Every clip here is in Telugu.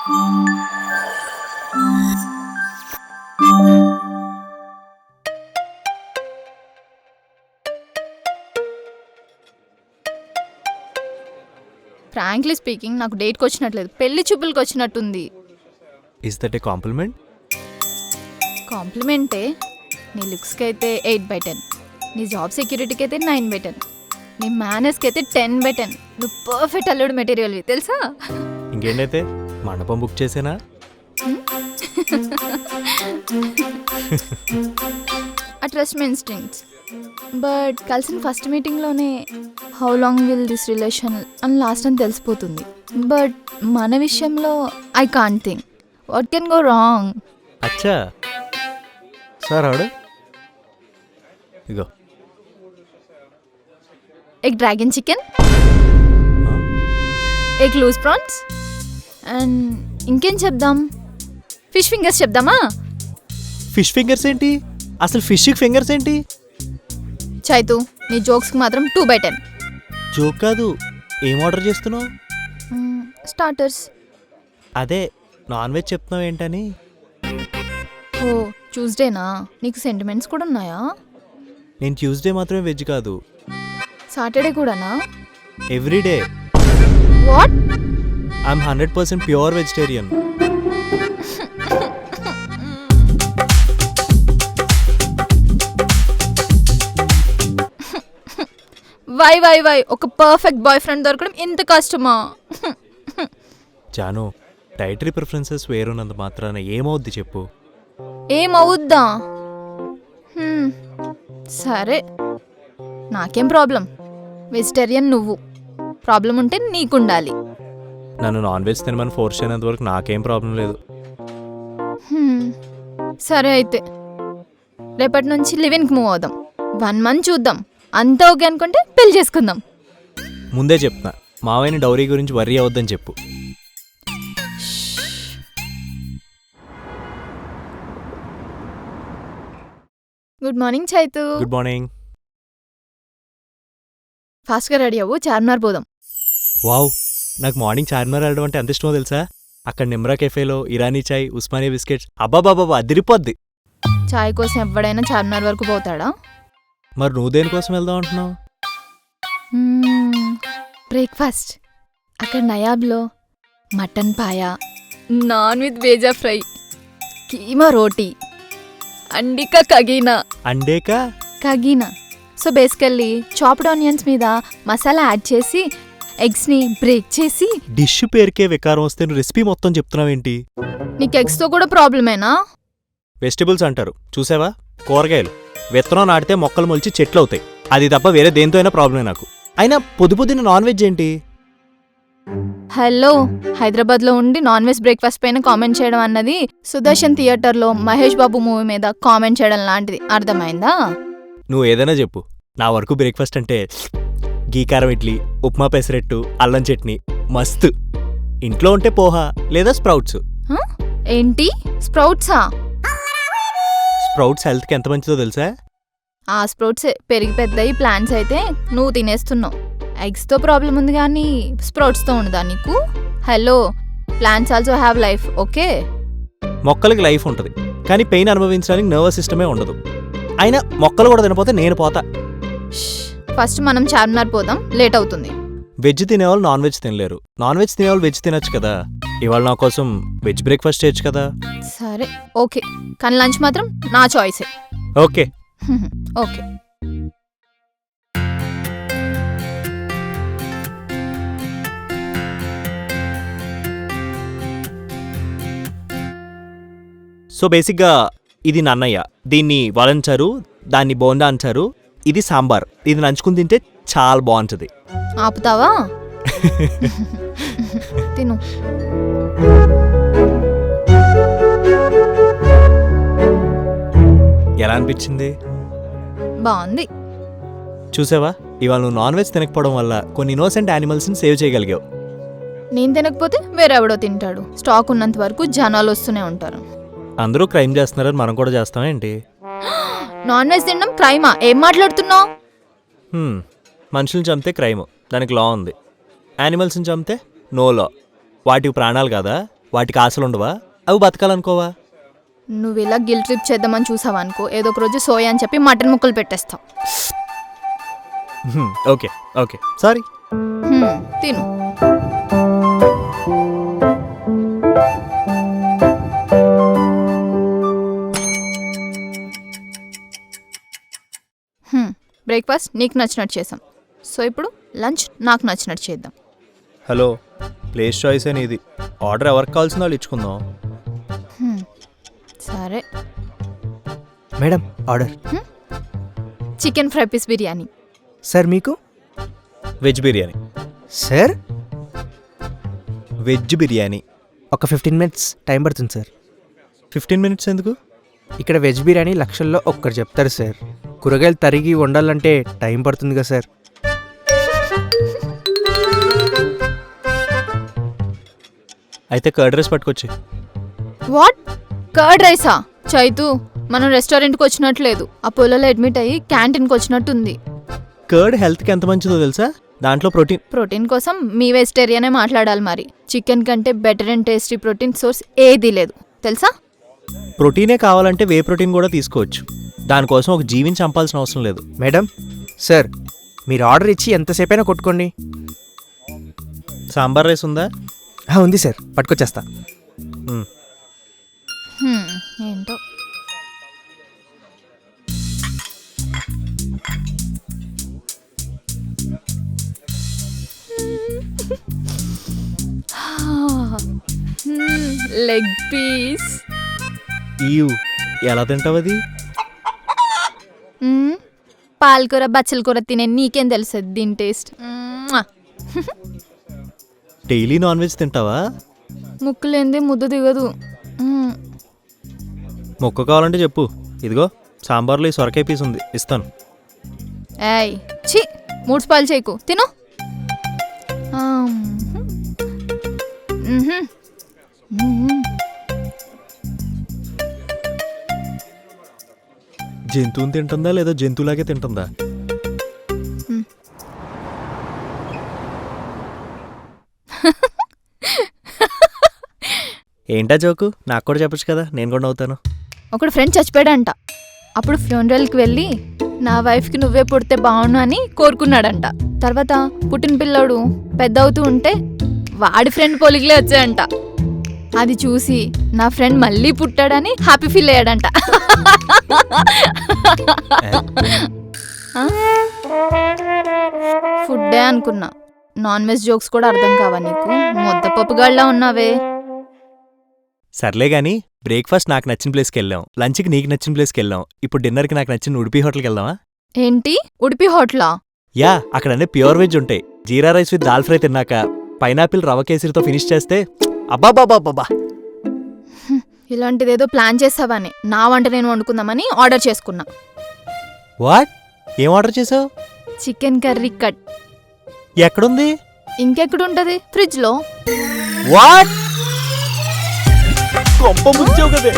ఫ్రాంక్లీ స్పీకింగ్ నాకు డేట్కి వచ్చినట్లేదు, పెళ్లి చూపులకు వచ్చినట్టుంది. Is that a compliment? కాంప్లిమెంటే. నీ లుక్స్కి అయితే 8/10, నీ జాబ్ సెక్యూరిటీకి అయితే 9/10, నీ మేనర్స్కి అయితే 10/10. నువ్వు పర్ఫెక్ట్ అల్లుడు మెటీరియల్వి తెలుసా. ఇంకేంటైతే మండపం బుక్ చేసేనా? ఆ ట్రస్ట్ మీ ఇన్స్టింక్ట్స్. బట్ కలిసిన ఫస్ట్ మీటింగ్లోనే how long will this relation అని లాస్ట్ అని తెలిసిపోతుంది. బట్ మన విషయంలో I can't think what can go wrong. అచ్చా సార్ ఆడు ఇగో egg dragon chicken, egg loose prawns, and ఇంకేం చెప్దాం? ఫిష్ ఫింగర్స్ చెప్దామా? ఫిష్ ఫింగర్స్ ఏంటి? అసలు ఫిష్కి ఫింగర్స్ ఏంటి? చైతు, నీ జోక్స్కి మాత్రం 2/10. జోక్ కాదు, ఏం ఆర్డర్ చేస్తున్నావు? స్టార్టర్స్. అదే నాన్ వెజ్ చెప్తున్నావు ఏంటని. ఓ ట్యూస్డేనా? నీకు సెంటిమెంట్స్ కూడా ఉన్నాయా? నేను ట్యూస్డే మాత్రమే వెజ్ కాదు, సాటర్డే కూడానా? Everyday. What? I'm 100% pure vegetarian. Why ఒక పర్ఫెక్ట్ బాయ్ ఫ్రెండ్ దొరకడం ఇంత కష్టమా? జాను, డైటరీ ప్రిఫరెన్సెస్ వేరున్నంత మాత్రాన ఏమవుద్ది చెప్పు? ఏమవుద్దా? సరే, నాకేం ప్రాబ్లం. వెజిటేరియన్ నువ్వు, ప్రాబ్లం ఉంటే నీకుండాలి. నన్ను నాన్ వెజ్ తినమని ఫోర్స్ చేయనంత వరకు నాకేం ప్రాబ్లం లేదు. సరే అయితే రేపటి నుంచి లివింగ్కి మూవ్ అవుదాం. 1 month చూద్దాం, అంతా ఓకే అనుకుంటే పెళ్లి చేసుకుందాం. ముందే చెప్తున్నా, మావయ్యని డౌరీ గురించి వర్రీ అవద్దని చెప్పు. Good morning Chaitu. Good morning. ఫాస్ట్గా రెడీ అవ్వు, చార్మినార్ పోదాం. వావ్, నాకు మార్నింగ్ చార్మినార్ వెళ్ళడం అంటే ఎంత ఇష్టమో తెలుసా? అక్కడ నిమ్రా కెఫేలో ఇరానీ చాయ్, ఉస్మానియా బిస్కెట్స్, అబ్బాబాబా అదిరిపోద్ది. చాయ్ కోసం ఎవడైనా చార్మినార్ వరకు పోతాడా? మరి నువ్వు దేనికోసం వెళ్దాం అంటున్నావు? బ్రేక్ఫాస్ట్. అక్కడ నయాబ్లో mutton paya, naan with bheja fry, keema roti, అండికా కగీనా. అండేకా కగీనా. సో బేసికల్లీ చాప్డ్ ఆనియన్స్ మీద మసాలా యాడ్ చేసి ఎగ్స్ని బ్రేక్ చేసి. డిష్ పేరుకే వికారం వస్తే నువ్వు రెసిపీ మొత్తం చెప్తున్నావేంటి? నీకు ఎగ్స్తో కూడా ప్రాబ్లమేనా? వెజిటబుల్స్ అంటారు చూసావా, కూరగాయలు. విత్తనం నాటితే మొక్కలు మొలిచి చెట్లు అవుతాయి, అది తప్ప వేరే దేంతో అయినా ప్రాబ్లమే నాకు. అయినా పొద్దున నాన్ వెజ్ ఏంటి? హలో, హైదరాబాద్లో ఉండి నాన్ వెజ్ బ్రేక్ఫాస్ట్ పైన కామెంట్ చేయడం అన్నది సుదర్శన్ థియేటర్లో మహేష్ బాబు మూవీ మీద కామెంట్ చేయడం లాంటిది, అర్థమైందా? నువ్వు ఏదైనా చెప్పు, నా వరకు బ్రేక్ఫాస్ట్ అంటే గీకారం ఇడ్లీ, ఉప్మా పెసరెట్టు, అల్లం చట్నీ మస్తు. ఇంట్లో ఉంటే పోహా లేదా స్ప్రౌట్స్. ఏంటి స్ప్రౌట్సా? స్ప్రౌట్స్ హెల్త్కి ఎంత మంచిదో తెలుసా? ఆ స్ప్రౌట్స్ పెరిగి పెద్దయి ప్లాంట్స్ అయితే నువ్వు తినేస్తున్నావు. ఎగ్స్తో ప్రాబ్లం ఉంది కానీ స్ప్రౌట్స్తో ఉండదా నీకు? Hello, plants also have life, okay? మొక్కలకి లైఫ్ ఉంటుంది కానీ పెయిన్ అనుభవించడానికి నర్వస్ సిస్టమే ఉండదు. అయినా మొక్కలు కూడా తినపోతే నేను పోతా. ఫస్ట్ మనం చార్మినార్ పోదాం, లేట్ అవుతుంది. వెజ్ తినేవాళ్ళు నాన్ వెజ్ తినలేరు, నాన్ వెజ్ తినేవాళ్ళు వెజ్ తినొచ్చు కదా. ఇవాళ నా కోసం వెజ్ బ్రేక్ఫాస్ట్ చేయొచ్చు కదా. సరే ఓకే, కానీ లంచ్ మాత్రం నా చాయిసే. Okay okay. సో బేసిక్గా ఇది నన్నయ్య, దీన్ని వలంచారు, దాన్ని బోండా అంటారు. ఇది సాంబార్, ఇది నంచుకుని తింటే చాలా బాగుంటుంది. ఆపుతావా? తిను. ఎలా అనిపించింది? బాగుంది. చూసావా, ఇవాళ నువ్వు నాన్ వెజ్ తినకపోవడం వల్ల కొన్ని ఇన్నోసెంట్ యానిమల్స్ని సేవ్ చేయగలిగావు. నేను తినకపోతే వేరెవడో తింటాడు. స్టాక్ ఉన్నంత వరకు జనాలు వస్తూనే ఉంటారు. అందరూ క్రైమ్ చేస్తున్నారని మనం కూడా చేస్తామేంటి? నాన్ వెజ్ తినడం క్రైమా? ఏం మాట్లాడుతున్నావు? మనుషుల్ని చంపితే క్రైమ్, దానికి లా ఉంది. యానిమల్స్ని చంపితే నో లా. వాటికి ప్రాణాలు కదా, వాటికి ఆశలు ఉండవా? అవి బతకాలనుకోవా? నువ్వు ఇలా గిల్ ట్రిప్ చేద్దామని చూసావనుకో, ఏదో ఒక రోజు సోయా అని చెప్పి మటన్ ముక్కలు పెట్టేస్తావు. Okay okay sorry. తిను. బ్రేక్ఫాస్ట్ నీకు నచ్చినట్టు చేసాం, సో ఇప్పుడు లంచ్ నాకు నచ్చినట్టు చేద్దాం. హలో, ప్లేస్ చాయిస్ అని ఇది. ఆర్డర్ ఎవరికి కావాల్సిన వాళ్ళు ఇచ్చుకుందాం. సరే. Madam order. Chicken fry piece biryani. Sir మీకు? Veg biryani. Sir veg biryani. ఒక 15 minutes టైం పడుతుంది సార్. 15 minutes ఎందుకు? ఇక్కడ వెజ్ బిర్యానీ లక్షల్లో ఒక్కరు చెప్తారు సార్. కూరగాయలు తరిగి వండాలంటే టైం పడుతుంది కదా సార్. అయితే కర్డ్ రైస్ పట్టుకొచ్చి. వాట్? కర్డ్ రైసా? చైతు, మనం రెస్టారెంట్కి వచ్చినట్లేదు, అపోలోలో అడ్మిట్ అయ్యి క్యాంటీన్కి వచ్చినట్టుంది. కర్డ్ హెల్త్కి ఎంత మంచిదో తెలుసా? దాంట్లో ప్రోటీన్ కోసం మీ వెజిటేరియనే మాట్లాడాలి మరి. చికెన్ కంటే better and tasty protein source ఏదీ లేదు తెలుసా? ప్రోటీనే కావాలంటే వే ప్రోటీన్ కూడా తీసుకోవచ్చు. దానికోసం ఒక జీవిని చంపాల్సిన అవసరం లేదు. మేడం సార్, మీరు ఆర్డర్ ఇచ్చి ఎంతసేపైనా కొట్టుకోండి. సాంబార్ రైస్ ఉందా? ఉంది సార్, పట్టుకొచ్చేస్తా. ఏంటో. Leg piece. ఎలా తింటావు అది? పాలకూర బచ్చల కూర తినే నీకేం తెలుస్తుంది దీని టేస్ట్? డైలీ నాన్ వెజ్ తింటావా? ముక్కులేంది ముద్ద దిగదు. మొక్క కావాలంటే చెప్పు, ఇదిగో సాంబార్లో ఈ సొరకాయ పీస్ ఉంది, ఇస్తాను. ఏయ్ ఛీ, 3 స్పాయిల్ చేయకు, తిను. జంతువుని తింటుందా లేదా జంతువులాగే తింటుందా? ఏంటా జోకు? నాకు కూడా చెప్పచ్చు కదా, నేను కూడా నవ్వుతాను. ఒకడు ఫ్రెండ్ చచ్చిపోయాడంట. అప్పుడు ఫ్యూనరల్కి వెళ్ళి నా వైఫ్కి నువ్వే పుడితే బాగుండు అని కోరుకున్నాడంట. తర్వాత పుట్టిన పిల్లోడు పెద్ద అవుతూ ఉంటే వాడి ఫ్రెండ్ పోలికలే వచ్చాయంట. అది చూసి నా ఫ్రెండ్ మళ్ళీ పుట్టాడని హ్యాపీ ఫీల్ అయ్యాడంట. ఫుడ్డే అనుకున్నా, నాన్ వెజ్ జోక్స్ కూడా అర్థం కావా నీకు? ముద్దపప్పుగాళ్ళ ఉన్నావే. సర్లే గాని, బ్రేక్ఫాస్ట్ నాకు నచ్చిన ప్లేస్కి వెళ్ళాం, లంచ్కి నీకు నచ్చిన ప్లేస్కి వెళ్ళాం, ఇప్పుడు డిన్నర్కి నాకు నచ్చిన ఉడిపి హోటల్కి వెళ్దామా? ఏంటి ఉడిపి హోటలా? యా, అక్కడ అన్నీ ప్యూర్ వెజ్ ఉంటాయి. జీరా రైస్ విత్ దాల్ ఫ్రై తిన్నాక పైనాపిల్ రవ కేసరితో ఫినిష్ చేస్తే అబ్బాబాబాబా. ఇలాంటిదేదో ప్లాన్ చేసావని నా వంట నేను వండుకుందామని ఆర్డర్ చేసుకున్నా. వాట్? ఏం ఆర్డర్ చేసావు? Chicken curry cut. ఎక్కడుంది? ఇంకెక్కడుంటది, ఫ్రిడ్జ్ లో. వాట్? కొంప ముంచావు కదే.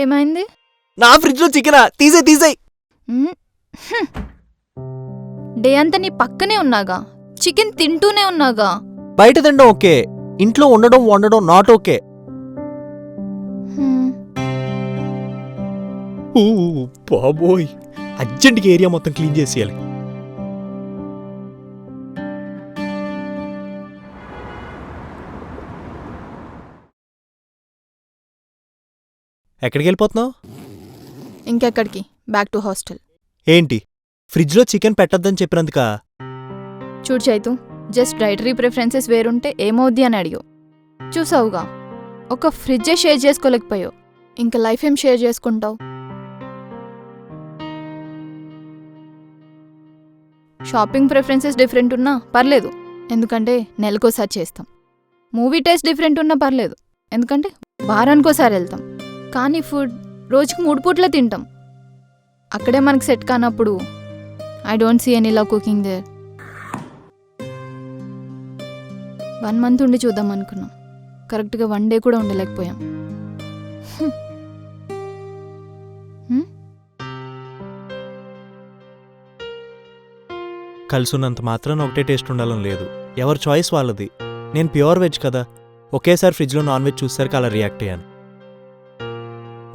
ఏమైంది? నా ఫ్రిడ్జ్ లో చికెనా? తీసేయ్. డే అంతా నీ పక్కనే ఉన్నాగా, చికెన్ తింటూనే ఉన్నాగా. బయట తినడం ఓకే, ఇంట్లో ఉండడం వండడం నాట్ ఓకే. బాబోయ్, అర్జెంట్గా ఏరియా మొత్తం క్లీన్ చేసేయాలి. ఎక్కడికి వెళ్ళిపోతున్నావు? ఇంకెక్కడికి, బ్యాక్ టు హాస్టల్. ఏంటి, ఫ్రిడ్జ్లో చికెన్ పెట్టద్దని చెప్పినందుక? చూడు చైతు, జస్ట్ డైటరీ ప్రిఫరెన్సెస్ వేరుంటే ఏమవుద్ది అని అడిగావు. చూసావుగా, ఒక ఫ్రిడ్జే షేర్ చేసుకోలేకపోయావు, ఇంకా లైఫ్ ఏం షేర్ చేసుకుంటావు? షాపింగ్ ప్రిఫరెన్సెస్ డిఫరెంట్ ఉన్నా పర్లేదు, ఎందుకంటే నెలకోసారి చేస్తాం. మూవీ టేస్ట్ డిఫరెంట్ ఉన్నా పర్లేదు, ఎందుకంటే వారానికోసారి వెళ్తాం. కానీ ఫుడ్ రోజుకి 3 పూట్ల తింటాం. అక్కడే మనకు సెట్ కానప్పుడు I don't see any love cooking there. 1 month ఉండి చూద్దాం అనుకున్నాం, కరెక్ట్గా 1 day కూడా ఉండలేకపోయాం. కలుసున్నంత మాత్రాన ఒకటే టేస్ట్ ఉండాలని లేదు. ఎవరి చాయిస్ వాళ్ళది. నేను ప్యూర్ వెజ్ కదా, ఒకేసారి ఫ్రిడ్జ్లో నాన్ వెజ్ చూసేసరికి అలా రియాక్ట్ అయ్యాను.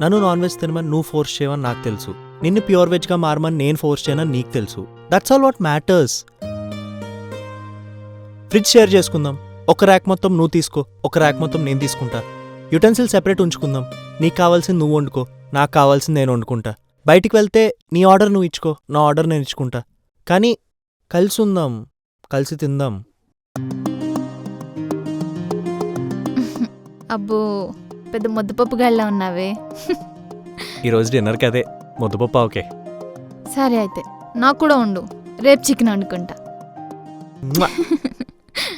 నన్ను నాన్ వెజ్ తినమని నువ్వు ఫోర్స్ చేయమని నాకు తెలుసు, నిన్ను ప్యూర్ వెజ్గా మారమని నేను ఫోర్స్ చేయనని నీకు తెలుసు. That's all what matters. Fridge share చేసుకుందాం, ఒక ర్యాక్ మొత్తం నువ్వు తీసుకో, ఒక ర్యాక్ మొత్తం నేను తీసుకుంటా. యుటెన్సిల్ సెపరేట్ ఉంచుకుందాం, నీకు కావాల్సింది నువ్వు వండుకో, నాకు కావాల్సింది నేను వండుకుంటా. బయటికి వెళ్తే నీ ఆర్డర్ నువ్వు ఇచ్చుకో, నా ఆర్డర్ నేను ఇచ్చుకుంటా. కానీ కలిసి ఉందాం, కలిసి తిందాం. అబ్బో, పెద్ద ముద్దపప్పు గళ్ళ ఉన్నావే. ఈరోజు డిన్నర్కి అదే ముద్దపప్పు. ఓకే, సరే అయితే నాకు కూడా ఉండు, రేపు చికెన్ వండుకుంటా.